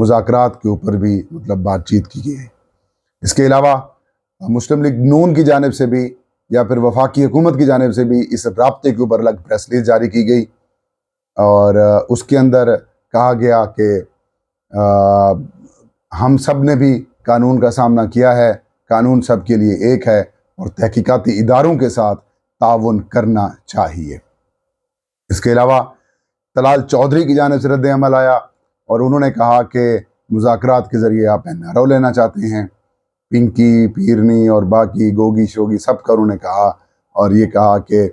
مذاکرات کے اوپر بھی مطلب بات چیت کی گئی ہے۔ اس کے علاوہ مسلم لیگ نون کی جانب سے بھی یا پھر وفاقی حکومت کی جانب سے بھی اس رابطے کے اوپر الگ پریس ریلیز جاری کی گئی، اور اس کے اندر کہا گیا کہ ہم سب نے بھی قانون کا سامنا کیا ہے، قانون سب کے لیے ایک ہے اور تحقیقاتی اداروں کے ساتھ تعاون کرنا چاہیے۔ اس کے علاوہ طلال چودھری کی جانب سے رد عمل آیا اور انہوں نے کہا کہ مذاکرات کے ذریعے آپ این آر او لینا چاہتے ہیں، پنکی پیرنی اور باقی گوگی شوگی سب کا انہوں نے کہا، اور یہ کہا کہ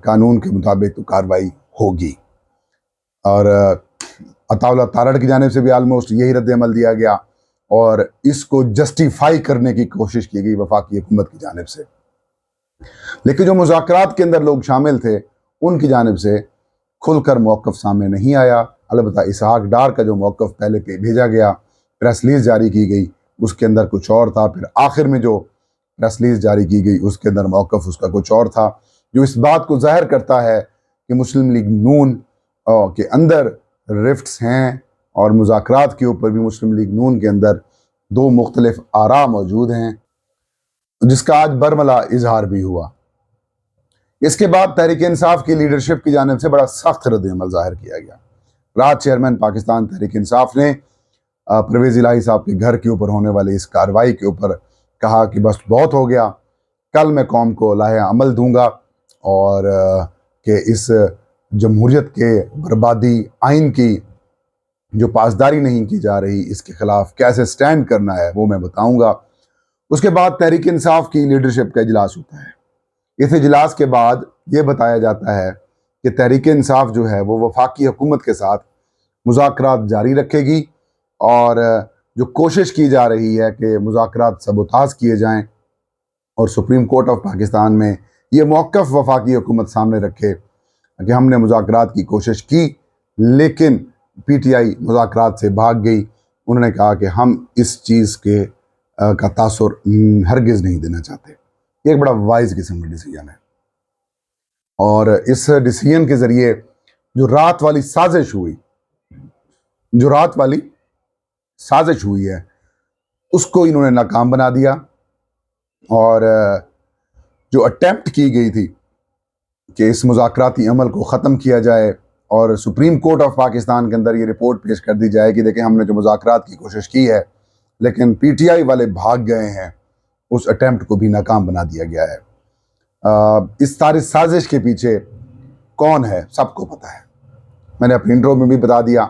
قانون کے مطابق تو کارروائی ہوگی۔ اور عطا اللہ تارڑ کی جانب سے بھی آلموسٹ یہی رد عمل دیا گیا اور اس کو جسٹیفائی کرنے کی کوشش کی گئی وفاقی حکومت کی جانب سے۔ لیکن جو مذاکرات کے اندر لوگ شامل تھے ان کی جانب سے کھل کر موقف سامنے نہیں آیا۔ البتہ اسحاق ڈار کا جو موقف پہلے بھیجا گیا، پریس ریلیز جاری کی گئی، اس کے اندر کچھ اور تھا، پھر آخر میں جو پریس ریلیز جاری کی گئی اس کے اندر موقف اس کا کچھ اور تھا، جو اس بات کو ظاہر کرتا ہے کہ مسلم لیگ نون کے اندر رفٹس ہیں، اور مذاکرات کے اوپر بھی مسلم لیگ نون کے اندر دو مختلف آراء موجود ہیں، جس کا آج برملا اظہار بھی ہوا۔ اس کے بعد تحریک انصاف کی لیڈرشپ کی جانب سے بڑا سخت رد عمل ظاہر کیا گیا۔ رات چیئرمین پاکستان تحریک انصاف نے پرویز الہی صاحب کے گھر کے اوپر ہونے والی اس کارروائی کے اوپر کہا کہ بس بہت ہو گیا، کل میں قوم کو لاہے عمل دوں گا، اور کہ اس جمہوریت کے بربادی آئین کی جو پاسداری نہیں کی جا رہی، اس کے خلاف کیسے سٹینڈ کرنا ہے وہ میں بتاؤں گا۔ اس کے بعد تحریک انصاف کی لیڈرشپ کا اجلاس ہوتا ہے۔ اس اجلاس کے بعد یہ بتایا جاتا ہے کہ تحریک انصاف جو ہے وہ وفاقی حکومت کے ساتھ مذاکرات جاری رکھے گی، اور جو کوشش کی جا رہی ہے کہ مذاکرات سبوتاژ کیے جائیں، اور سپریم کورٹ آف پاکستان میں یہ موقف وفاقی حکومت سامنے رکھے کہ ہم نے مذاکرات کی کوشش کی لیکن پی ٹی آئی مذاکرات سے بھاگ گئی۔ انہوں نے کہا کہ ہم اس چیز کا تاثر ہرگز نہیں دینا چاہتے۔ یہ ایک بڑا وائز قسم کا ڈیسیجن ہے، اور اس ڈیسیجن کے ذریعے جو رات والی سازش ہوئی ہے اس کو انہوں نے ناکام بنا دیا، اور جو اٹیمپٹ کی گئی تھی کہ اس مذاکراتی عمل کو ختم کیا جائے اور سپریم کورٹ آف پاکستان کے اندر یہ رپورٹ پیش کر دی جائے کہ دیکھیں ہم نے جو مذاکرات کی کوشش کی ہے لیکن پی ٹی آئی والے بھاگ گئے ہیں، اس اٹیمپٹ کو بھی ناکام بنا دیا گیا ہے۔ اس ساری سازش کے پیچھے کون ہے سب کو پتہ ہے، میں نے اپنے انٹرو میں بھی بتا دیا۔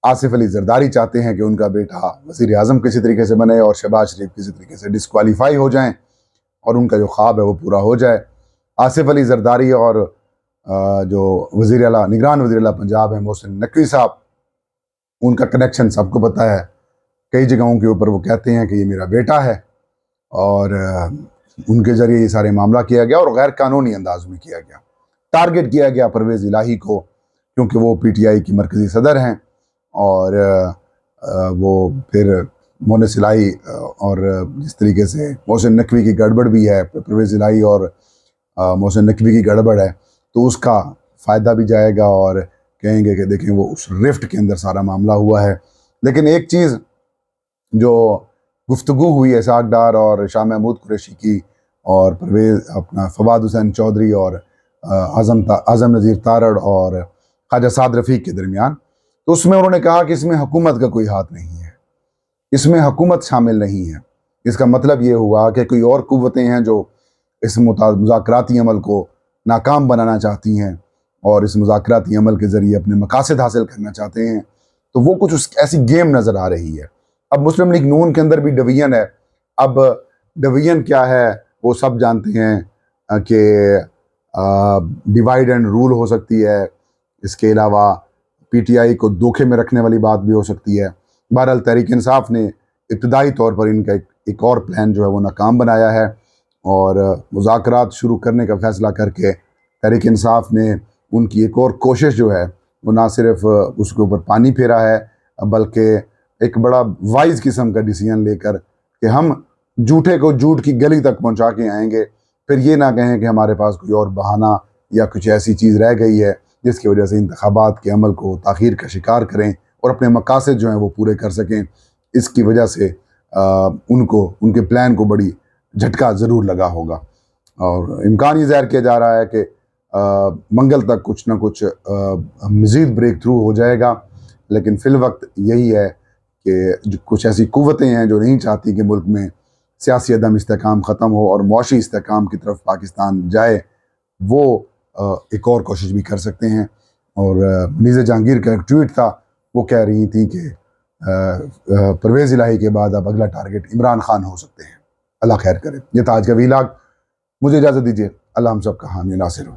آصف علی زرداری چاہتے ہیں کہ ان کا بیٹا وزیر اعظم کسی طریقے سے بنے اور شہباز شریف کسی طریقے سے ڈسکوالیفائی ہو جائیں اور ان کا جو خواب ہے وہ پورا ہو جائے۔ آصف علی زرداری اور جو نگران وزیر اعلیٰ پنجاب ہیں محسن نقوی صاحب، ان کا کنیکشن سب کو پتہ ہے۔ کئی جگہوں کے اوپر وہ کہتے ہیں کہ یہ میرا بیٹا ہے، اور ان کے ذریعے یہ سارے معاملہ کیا گیا اور غیر قانونی انداز میں کیا گیا۔ ٹارگٹ کیا گیا پرویز الہی کو، کیونکہ وہ پی ٹی آئی کی مرکزی صدر ہیں، اور وہ پھر مونس الہی اور جس طریقے سے محسن نقوی کی گڑبڑ بھی ہے، پرویز الہی اور محسن نقوی کی گڑبڑ ہے، تو اس کا فائدہ بھی جائے گا اور کہیں گے کہ دیکھیں وہ اس رفٹ کے اندر سارا معاملہ ہوا ہے۔ لیکن ایک چیز جو گفتگو ہوئی ہے اسحاق ڈار اور شاہ محمود قریشی کی اور فواد حسین چودھری اور اعظم نذیر تارڑ اور خواجہ سعد رفیق کے درمیان، تو اس میں انہوں نے کہا کہ اس میں حکومت کا کوئی ہاتھ نہیں ہے، اس میں حکومت شامل نہیں ہے۔ اس کا مطلب یہ ہوا کہ کوئی اور قوتیں ہیں جو اس مذاکراتی عمل کو ناکام بنانا چاہتی ہیں اور اس مذاکراتی عمل کے ذریعے اپنے مقاصد حاصل کرنا چاہتے ہیں، تو وہ کچھ ایسی گیم نظر آ رہی ہے۔ اب مسلم لیگ نون کے اندر بھی ڈویژن ہے۔ اب ڈویژن کیا ہے وہ سب جانتے ہیں کہ ڈیوائیڈ اینڈ رول ہو سکتی ہے، اس کے علاوہ پی ٹی آئی کو دھوکے میں رکھنے والی بات بھی ہو سکتی ہے۔ بہرحال تحریک انصاف نے ابتدائی طور پر ان کا ایک اور پلان جو ہے وہ ناکام بنایا ہے، اور مذاکرات شروع کرنے کا فیصلہ کر کے تحریک انصاف نے ان کی ایک اور کوشش جو ہے وہ نہ صرف اس کے اوپر پانی پھیرا ہے بلکہ ایک بڑا وائز قسم کا ڈیسیجن لے کر کہ ہم جھوٹے کو جھوٹ کی گلی تک پہنچا کے آئیں گے، پھر یہ نہ کہیں کہ ہمارے پاس کوئی اور بہانہ یا کچھ ایسی چیز رہ گئی ہے جس کی وجہ سے انتخابات کے عمل کو تاخیر کا شکار کریں اور اپنے مقاصد جو ہیں وہ پورے کر سکیں. اس کی وجہ سے ان کے پلان کو بڑی جھٹکا ضرور لگا ہوگا، اور امکان یہ ظاہر کیا جا رہا ہے کہ منگل تک کچھ نہ کچھ مزید بریک تھرو ہو جائے گا. لیکن فی الوقت یہی ہے کہ کچھ ایسی قوتیں ہیں جو نہیں چاہتی کہ ملک میں سیاسی عدم استحکام ختم ہو اور معاشی استحکام کی طرف پاکستان جائے. وہ ایک اور کوشش بھی کر سکتے ہیں. اور منیزہ جہانگیر کا ایک ٹویٹ تھا، وہ کہہ رہی تھیں کہ پرویز الہی کے بعد اب اگلا ٹارگٹ عمران خان ہو سکتے ہیں. اللہ خیر کرے. یہ تھا آج کا ویلاگ. مجھے اجازت دیجیے. اللہ ہم سب کا حامی ناصر ہو.